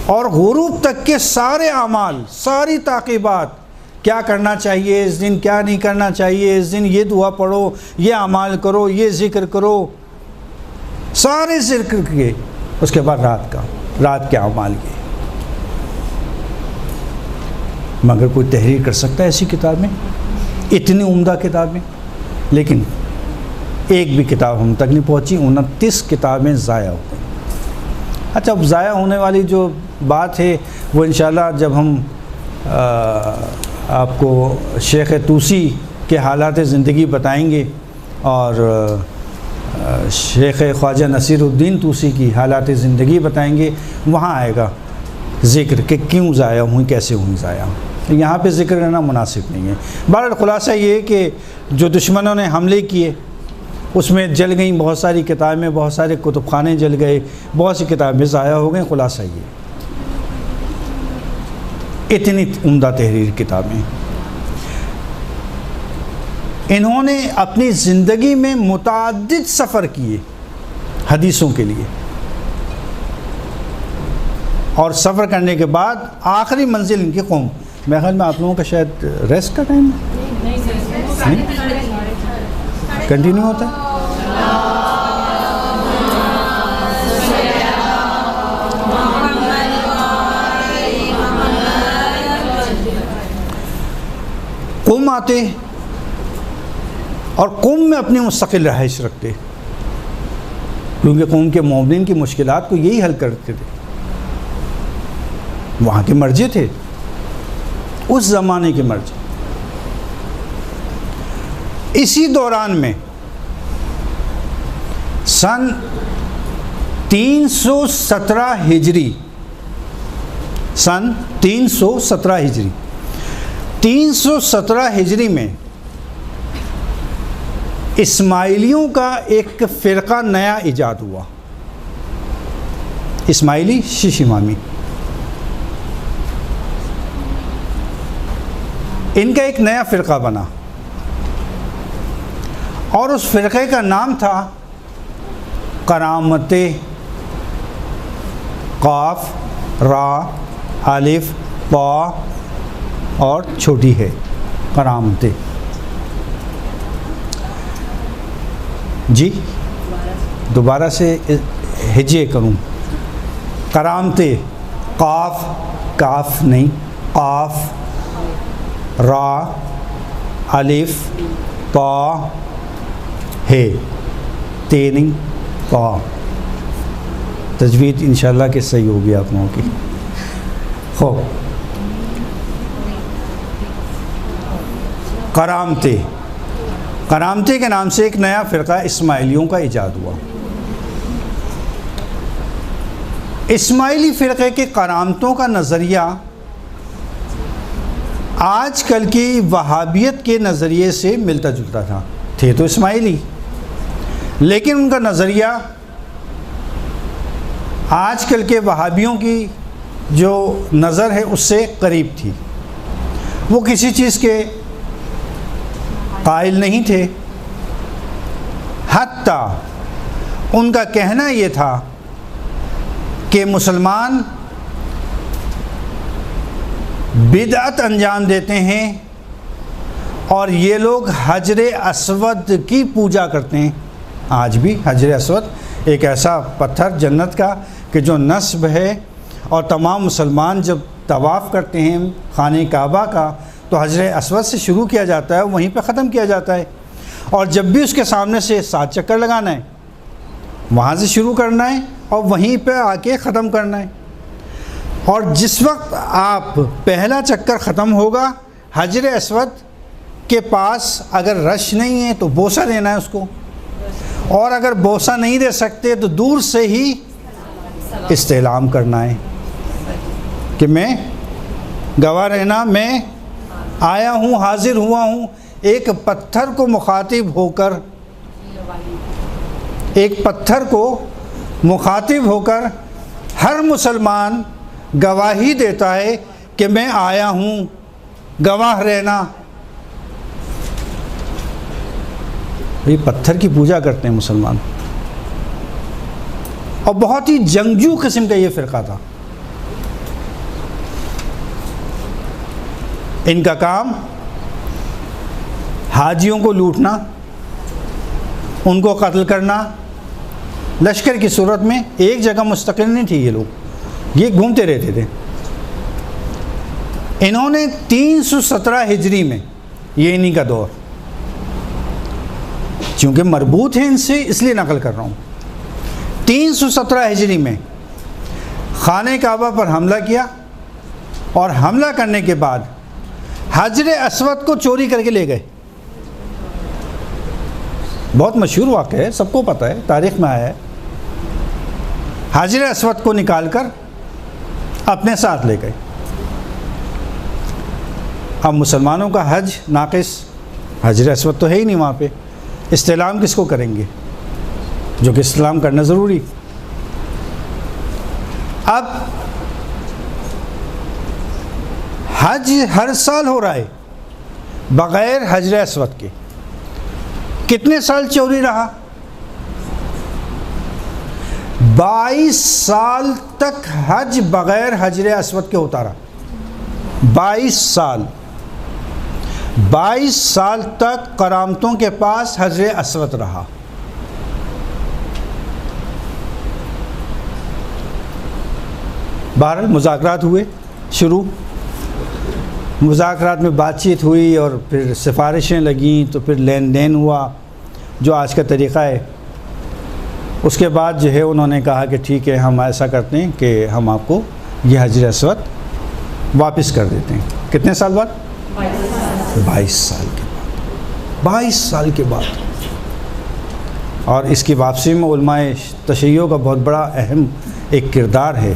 اور غروب تک کے سارے اعمال، ساری تعقیبات، کیا کرنا چاہیے اس دن، کیا نہیں کرنا چاہیے اس دن، یہ دعا پڑھو، یہ اعمال کرو، یہ ذکر کرو، سارے ذکر کیے. اس کے بعد رات کے اعمال کیے. مگر کوئی تحریر کر سکتا ہے ایسی کتابیں، اتنی عمدہ کتابیں؟ لیکن ایک بھی کتاب ہم تک نہیں پہنچی. 29 کتابیں ضائع ہو گئیں. اچھا، اب ضائع ہونے والی جو بات ہے وہ انشاءاللہ جب ہم آپ کو شیخ طوسی کے حالات زندگی بتائیں گے اور شیخ خواجہ نصیر الدین طوسی کی حالات زندگی بتائیں گے، وہاں آئے گا ذکر کہ کیوں ضائع ہوئی، کیسے ہوئی ضائع. یہاں پہ ذکر کرنا مناسب نہیں ہے. بہرحال خلاصہ یہ ہے کہ جو دشمنوں نے حملے کیے اس میں جل گئیں بہت ساری کتابیں، بہت سارے کتب خانے جل گئے، بہت سی کتابیں ضائع ہو گئیں. خلاصہ یہ اتنی عمدہ تحریر کتابیں. انہوں نے اپنی زندگی میں متعدد سفر کیے حدیثوں کے لیے، اور سفر کرنے کے بعد آخری منزل ان کی قوم. میرے خیال میں آپ لوگوں کا شاید ریسٹ کا ٹائم ہے، کنٹینیو ہوتا ہے. قوم آتے اور قوم میں اپنی مستقل رہائش رکھتے، کیونکہ قوم کے مومنین کی مشکلات کو یہی حل کرتے تھے. وہاں کے مرجع تھے، اس زمانے کے مرجع. اسی دوران میں سن 317 ہجری، سن 317 ہجری 317 ہجری میں اسماعیلیوں کا ایک فرقہ نیا ایجاد ہوا. اسماعیلی شیش امامی، ان کا ایک نیا فرقہ بنا، اور اس فرقے کا نام تھا کرامت، قاف را الف طا اور چھوٹی ہے، کرامت. جی دوبارہ سے ہجے کروں. کرامتے قاف کاف نہیں, قاف را الف طا ہے, تے نہیں قا. تجوید انشاءاللہ کہ صحیح ہوگی آپ لوگوں کی. خوب کرامتے, کرامتے کے نام سے ایک نیا فرقہ اسماعیلیوں کا ایجاد ہوا. اسماعیلی فرقے کے کرامتوں کا نظریہ آج کل کی وہابیت کے نظریے سے ملتا جلتا تھا. تھے تو اسماعیلی, لیکن ان کا نظریہ آج کل کے وہابیوں کی جو نظر ہے اس سے قریب تھی. وہ کسی چیز کے قائل نہیں تھے, حتیٰ ان کا کہنا یہ تھا کہ مسلمان بدعت انجام دیتے ہیں اور یہ لوگ حجر اسود کی پوجا کرتے ہیں. آج بھی حجر اسود ایک ایسا پتھر جنت کا کہ جو نصب ہے, اور تمام مسلمان جب طواف کرتے ہیں خانہ کعبہ کا تو حجر اسود سے شروع کیا جاتا ہے, وہیں پہ ختم کیا جاتا ہے. اور جب بھی اس کے سامنے سے 7 چکر لگانا ہے وہاں سے شروع کرنا ہے اور وہیں پہ آ کے ختم کرنا ہے. اور جس وقت آپ پہلا چکر ختم ہوگا حجر اسود کے پاس اگر رش نہیں ہے تو بوسہ دینا ہے اس کو, اور اگر بوسہ نہیں دے سکتے تو دور سے ہی استعلام کرنا ہے کہ میں گواہ رہنا, میں آیا ہوں, حاضر ہوا ہوں. ایک پتھر کو مخاطب ہو کر, ایک پتھر کو مخاطب ہو کر ہر مسلمان گواہی دیتا ہے کہ میں آیا ہوں, گواہ رہنا. یہ پتھر کی پوجا کرتے ہیں مسلمان, اور بہت ہی جنگجو قسم کا یہ فرقہ تھا. ان کا کام حاجیوں کو لوٹنا, ان کو قتل کرنا, لشکر کی صورت میں. ایک جگہ مستقل نہیں تھی یہ لوگ, یہ گھومتے رہتے تھے. انہوں نے 317 ہجری میں, یہ انہی کا دور, چونکہ مربوط ہے ان سے اس لیے نقل کر رہا ہوں, 317 ہجری میں خانہ کعبہ پر حملہ کیا, اور حملہ کرنے کے بعد حجر اسود کو چوری کر کے لے گئے. بہت مشہور واقعہ ہے, سب کو پتہ ہے, تاریخ میں آیا ہے. حجر اسود کو نکال کر اپنے ساتھ لے گئے. اب مسلمانوں کا حج ناقص, حجر اسود تو ہے ہی نہیں وہاں پہ, استعلام کس کو کریں گے, جو کہ استعلام کرنا ضروری. اب حج ہر سال ہو رہا ہے بغیر حجر اسود کے. کتنے سال چوری رہا؟ 22 سال تک حج بغیر حجر اسود کے ہوتا رہا. 22 سال تک کرامتوں کے پاس حجر اسود رہا. بہرحال مذاکرات ہوئے شروع, مذاکرات میں بات چیت ہوئی, اور پھر سفارشیں لگیں, تو پھر لین دین ہوا جو آج کا طریقہ ہے. اس کے بعد جو ہے انہوں نے کہا کہ ٹھیک ہے, ہم ایسا کرتے ہیں کہ ہم آپ کو یہ حجر اسود واپس کر دیتے ہیں. کتنے سال بعد؟ 22 سال کے بعد. 22 سال کے بعد. اور اس کی واپسی میں علماء تشیع کا بہت بڑا اہم ایک کردار ہے.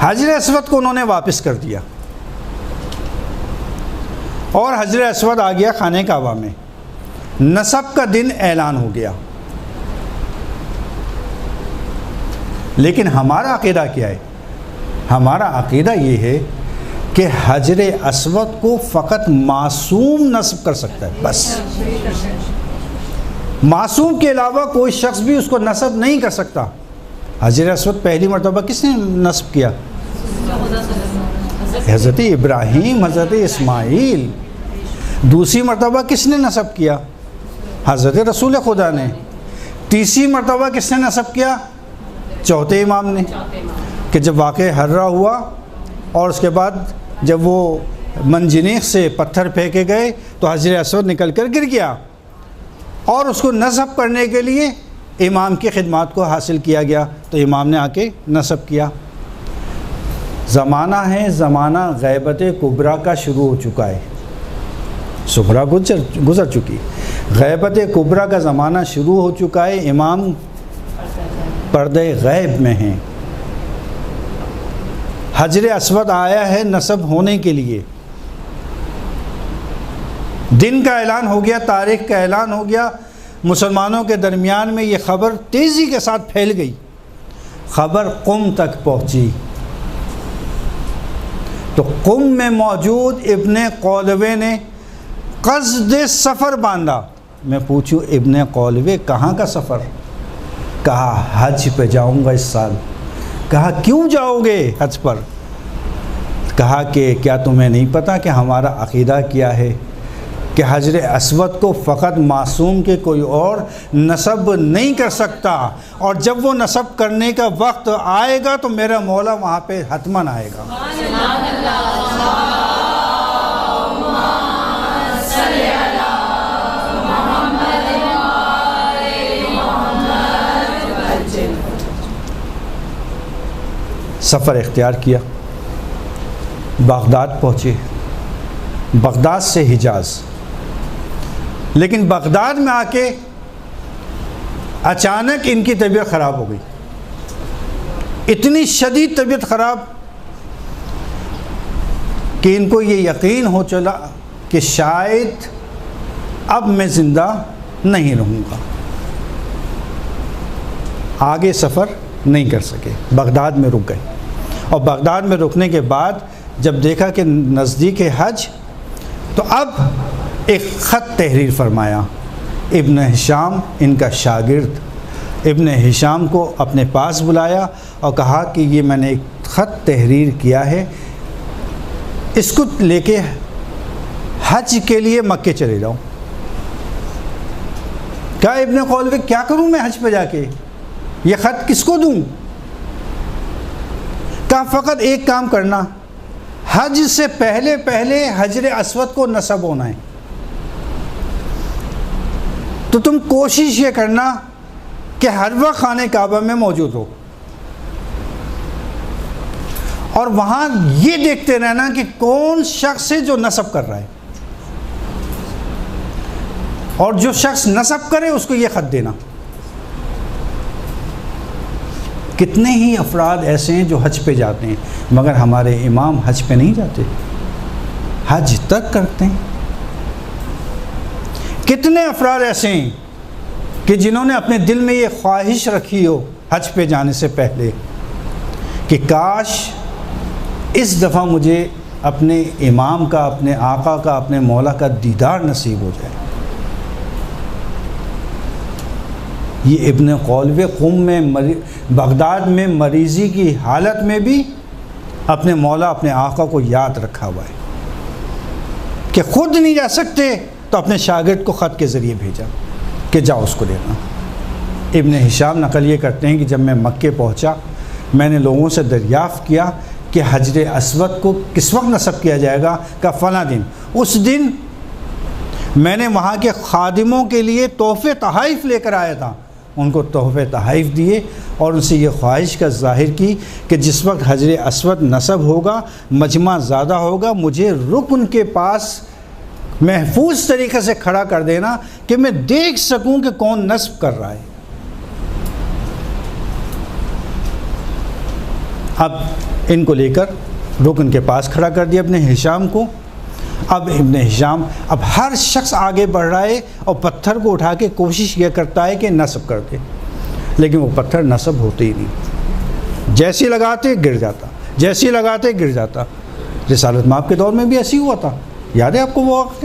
حجر اسود کو انہوں نے واپس کر دیا, اور حجر اسود آ گیا خانہ کعبہ میں. نصب کا دن اعلان ہو گیا. لیکن ہمارا عقیدہ کیا ہے؟ ہمارا عقیدہ یہ ہے کہ حجر اسود کو فقط معصوم نصب کر سکتا ہے, بس. معصوم کے علاوہ کوئی شخص بھی اس کو نصب نہیں کر سکتا. حجر اسود پہلی مرتبہ کس نے نصب کیا؟ حضرت ابراہیم, حضرت اسماعیل. دوسری مرتبہ کس نے نصب کیا؟ حضرت رسول خدا نے. تیسری مرتبہ کس نے نصب کیا؟ چوتھے امام نے، کہ جب واقعہ ہررا ہوا اور اس کے بعد جب وہ منجنیق سے پتھر پھینکے گئے تو حجر اسود نکل کر گر گیا، اور اس کو نصب کرنے کے لیے امام کی خدمات کو حاصل کیا گیا، تو امام نے آ کے نصب کیا۔ زمانہ ہے، زمانہ غیبت کبریٰ کا شروع ہو چکا ہے، صغریٰ گزر چکی، غیبت کبریٰ کا زمانہ شروع ہو چکا ہے۔ امام پردے غیب میں ہیں، حجر اسود آیا ہے نصب ہونے کے لیے، دن کا اعلان ہو گیا، تاریخ کا اعلان ہو گیا، مسلمانوں کے درمیان میں یہ خبر تیزی کے ساتھ پھیل گئی، خبر قم تک پہنچی، تو قم میں موجود ابن قولوے نے قصد سفر باندھا۔ میں پوچھوں ابن قولوے کہاں کا سفر؟ کہا حج پہ جاؤں گا اس سال۔ کہا کیوں جاؤ گے حج پر؟ کہا کہ کیا تمہیں نہیں پتہ کہ ہمارا عقیدہ کیا ہے کہ حجر اسود کو فقط معصوم کے کوئی اور نصب نہیں کر سکتا، اور جب وہ نصب کرنے کا وقت آئے گا تو میرا مولا وہاں پہ حتماً آئے گا۔ سفر اختیار کیا، بغداد پہنچے، بغداد سے حجاز، لیکن بغداد میں آ کے اچانک ان کی طبیعت خراب ہو گئی، اتنی شدید طبیعت خراب کہ ان کو یہ یقین ہو چلا کہ شاید اب میں زندہ نہیں رہوں گا، آگے سفر نہیں کر سکے، بغداد میں رک گئے، اور بغداد میں رکنے کے بعد جب دیکھا کہ نزدیک حج، تو اب ایک خط تحریر فرمایا۔ ابن ہشام ان کا شاگرد، ابن ہشام کو اپنے پاس بلایا اور کہا کہ یہ میں نے ایک خط تحریر کیا ہے، اس کو لے کے حج کے لیے مکے چلے جاؤں۔ کہا ابن قولوے کیا کروں میں حج پہ جا کے، یہ خط کس کو دوں؟ کہا فقط ایک کام کرنا، حج سے پہلے حجر اسود کو نصب ہونا ہے، تو تم کوشش یہ کرنا کہ ہر وقت خانہ کعبہ میں موجود ہو، اور وہاں یہ دیکھتے رہنا کہ کون شخص ہے جو نصب کر رہا ہے، اور جو شخص نصب کرے اس کو یہ خط دینا۔ کتنے ہی افراد ایسے ہیں جو حج پہ جاتے ہیں، مگر ہمارے امام حج پہ نہیں جاتے، حج تک کرتے ہیں۔ کتنے افراد ایسے ہیں کہ جنہوں نے اپنے دل میں یہ خواہش رکھی ہو حج پہ جانے سے پہلے کہ کاش اس دفعہ مجھے اپنے امام کا، اپنے آقا کا، اپنے مولا کا دیدار نصیب ہو جائے۔ یہ ابن قولوے قم میں بغداد میں مریضی کی حالت میں بھی اپنے مولا، اپنے آقا کو یاد رکھا ہوا ہے کہ خود نہیں جا سکتے تو اپنے شاگرد کو خط کے ذریعے بھیجا کہ جاؤ اس کو لینا۔ ابن ہشام نقل یہ کرتے ہیں کہ جب میں مکے پہنچا، میں نے لوگوں سے دریافت کیا کہ حجر اسود کو کس وقت نصب کیا جائے گا؟ کہ فلاں دن۔ اس دن میں نے وہاں کے خادموں کے لیے تحفے تحائف لے کر آیا تھا، ان کو تحفے تحائف دیے اور ان سے یہ خواہش کا ظاہر کی کہ جس وقت حجر اسود نصب ہوگا، مجمع زیادہ ہوگا، مجھے رکن کے پاس محفوظ طریقے سے کھڑا کر دینا کہ میں دیکھ سکوں کہ کون نصب کر رہا ہے۔ اب ان کو لے کر رکن کے پاس کھڑا کر دیا ابن ہشام کو۔ اب ابن ہشام اب ہر شخص آگے بڑھ رہا ہے اور پتھر کو اٹھا کے کوشش یہ کرتا ہے کہ نصب کر دے، لیکن وہ پتھر نصب ہوتے ہی نہیں، جیسے لگاتے گر جاتا، جیسے لگاتے گر جاتا۔ رسالت مآب کے دور میں بھی ایسی ہوا تھا، یاد ہے آپ کو وہ وقت؟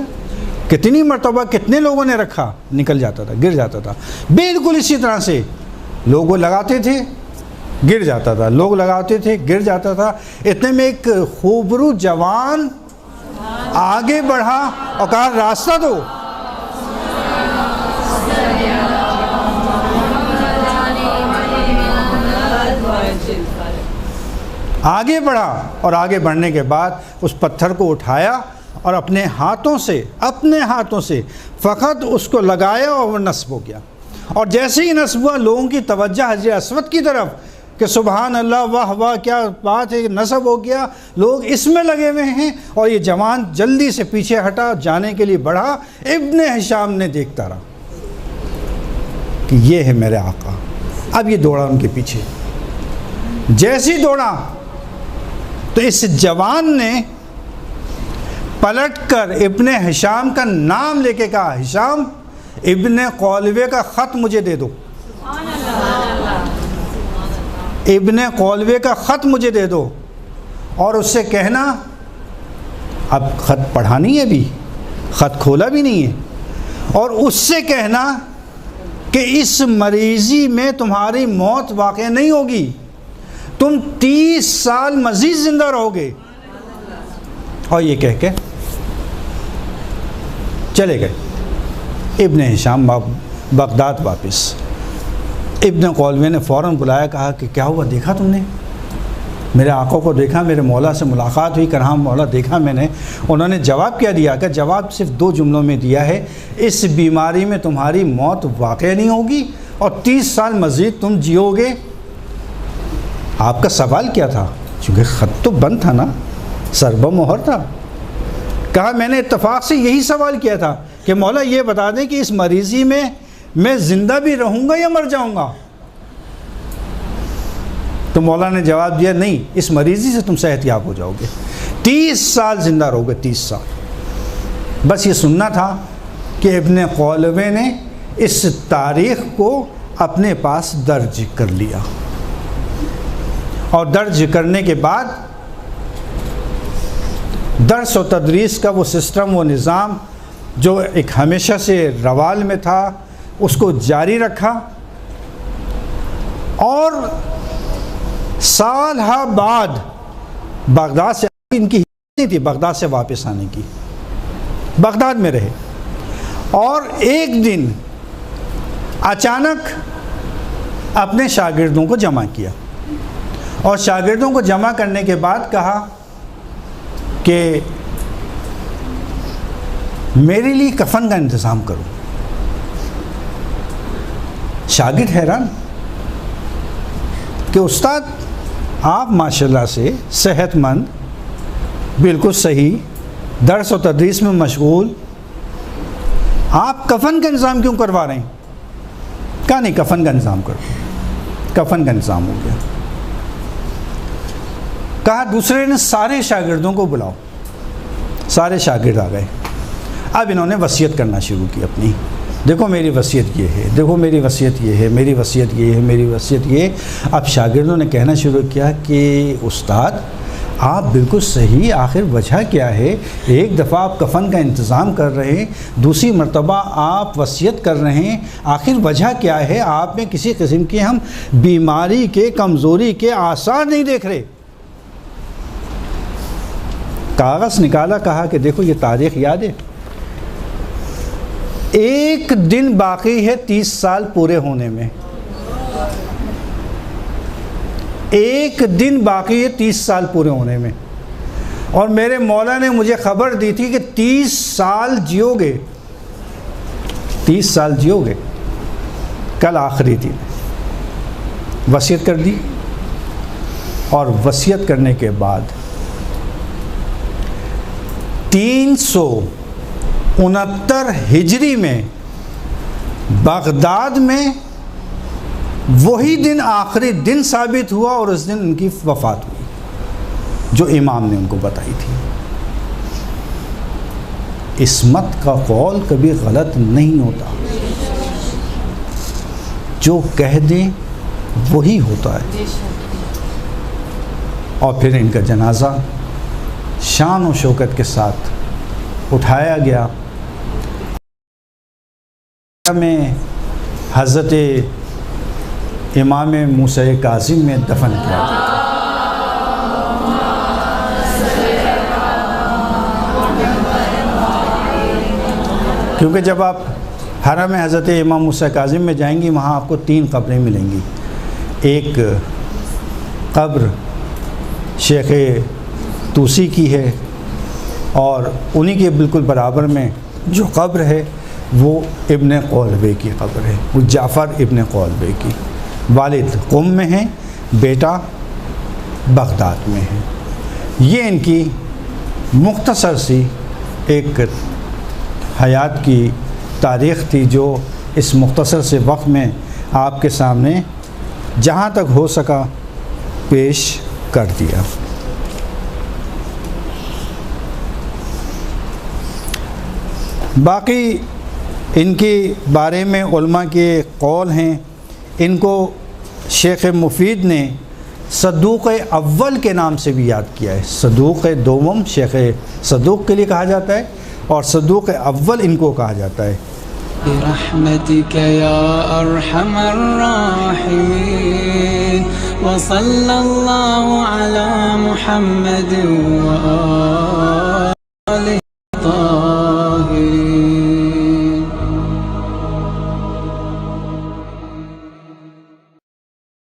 کتنی مرتبہ کتنے لوگوں نے رکھا، نکل جاتا تھا، گر جاتا تھا۔ بالکل اسی طرح سے لوگ لگاتے تھے، گر جاتا تھا، لوگ لگاتے تھے، گر جاتا تھا۔ اتنے میں ایک خوبرو جوان آگے بڑھا اور کہا راستہ دو۔ آگے بڑھا اور آگے بڑھنے کے بعد اس پتھر کو اٹھایا اور اپنے ہاتھوں سے فقط اس کو لگایا اور وہ نصب ہو گیا. اور جیسے ہی نصب ہوا لوگوں کی توجہ حجر اسود کی طرف کہ سبحان اللہ واہ واہ کیا بات ہے, نصب ہو گیا, لوگ اس میں لگے ہوئے ہیں. اور یہ جوان جلدی سے پیچھے ہٹا, جانے کے لیے بڑھا. ابن ہشام نے دیکھتا رہا کہ یہ ہے میرے آقا. اب یہ دوڑا ان کے پیچھے. جیسی دوڑا تو اس جوان نے پلٹ کر ابن ہشام کا نام لے کے کہا, ہشام ابن قولوے کا خط مجھے دے دو. ابن قولوے کا خط مجھے دے دو. اور اس سے کہنا, اب خط پڑھا نہیں ہے, ابھی خط کھولا بھی نہیں ہے, اور اس سے کہنا کہ اس مریضی میں تمہاری موت واقع نہیں ہوگی, تم 30 سال مزید زندہ رہو گے. اور یہ کہہ کے چلے گئے. ابن ہشام بغداد واپس. ابن قولوے نے فوراً بلایا, کہا کہ کیا ہوا, دیکھا تم نے میرے آقا کو, دیکھا میرے مولا سے ملاقات ہوئی, کہا مولا دیکھا میں نے. انہوں نے جواب کیا دیا, کہ جواب صرف 2 جملوں میں دیا ہے, اس بیماری میں تمہاری موت واقع نہیں ہوگی اور 30 سال مزید تم جیو گے. آپ کا سوال کیا تھا؟ چونکہ خط تو بند تھا نا, سربہ مہر تھا. کہا میں نے اتفاق سے یہی سوال کیا تھا کہ مولا یہ بتا دیں کہ اس مریضی میں زندہ بھی رہوں گا یا مر جاؤں گا. تو مولا نے جواب دیا, نہیں, اس مریضی سے تم صحت یاب ہو جاؤ گے, 30 سال زندہ رہو گے, 30 سال. بس یہ سننا تھا کہ ابن قولوے نے اس تاریخ کو اپنے پاس درج کر لیا. اور درج کرنے کے بعد درس و تدریس کا وہ سسٹم, وہ نظام جو ایک ہمیشہ سے روال میں تھا, اس کو جاری رکھا. اور سال ہا بعد بغداد سے, ان کی نہیں تھی بغداد سے واپس آنے کی, بغداد میں رہے. اور ایک دن اچانک اپنے شاگردوں کو جمع کیا, اور شاگردوں کو جمع کرنے کے بعد کہا کہ میرے لیے کفن کا انتظام کرو. شاگرد حیران کہ استاد آپ ماشاءاللہ سے صحت مند, بالکل صحیح, درس و تدریس میں مشغول, آپ کفن کا انتظام کیوں کروا رہے ہیں؟ کہا نہیں, کفن کا انتظام کرو. کفن کا انتظام ہو گیا. کہا دوسرے نے سارے شاگردوں کو بلاؤ. سارے شاگرد آ گئے. اب انہوں نے وصیت کرنا شروع کی اپنی, دیکھو میری وصیت یہ ہے, دیکھو میری وصیت یہ ہے, میری وصیت یہ ہے, میری وصیت یہ. اب شاگردوں نے کہنا شروع کیا کہ استاد آپ بالکل صحیح, آخر وجہ کیا ہے؟ ایک دفعہ آپ کفن کا انتظام کر رہے ہیں, دوسری مرتبہ آپ وصیت کر رہے ہیں, آخر وجہ کیا ہے؟ آپ میں کسی قسم کی ہم بیماری کے, کمزوری کے آثار نہیں دیکھ رہے. کاغذ نکالا, کہا کہ دیکھو یہ تاریخ یاد ہے, ایک دن باقی ہے 30 سال پورے ہونے میں, ایک دن باقی ہے 30 سال پورے ہونے میں. اور میرے مولا نے مجھے خبر دی تھی کہ 30 سال جیو گے, 30 سال جیو گے. کل آخری دن وصیت کر دی. اور وصیت کرنے کے بعد 369 ہجری میں بغداد میں وہی دن آخری دن ثابت ہوا, اور اس دن ان کی وفات ہوئی جو امام نے ان کو بتائی تھی. عصمت کا قول کبھی غلط نہیں ہوتا, جو کہہ دیں وہی ہوتا ہے. اور پھر ان کا جنازہ شان و شوکت کے ساتھ اٹھایا گیا. میں حضرت امام موسیٰ کاظم میں دفن کیا گیا. کیونکہ جب آپ حرم حضرت امام موسیٰ کاظم میں جائیں گی, وہاں آپ کو 3 قبریں ملیں گی. ایک قبر شیخ طوسی کی ہے، اور انہی کے بالکل برابر میں جو قبر ہے وہ ابن قولبے کی قبر ہے، وہ جعفر ابن قولبے کی۔ والد قم میں ہیں، بیٹا بغداد میں ہے۔ یہ ان کی مختصر سی ایک حیات کی تاریخ تھی جو اس مختصر سے وقت میں آپ کے سامنے جہاں تک ہو سکا پیش کر دیا۔ باقی ان کے بارے میں علماء کے قول ہیں، ان کو شیخ مفید نے صدوق اول کے نام سے بھی یاد کیا ہے۔ صدوق دوم شیخ صدوق کے لیے کہا جاتا ہے، اور صدوق اول ان کو کہا جاتا ہے۔ برحمتك يا أرحم الراحمين وصلى الله على محمد وآله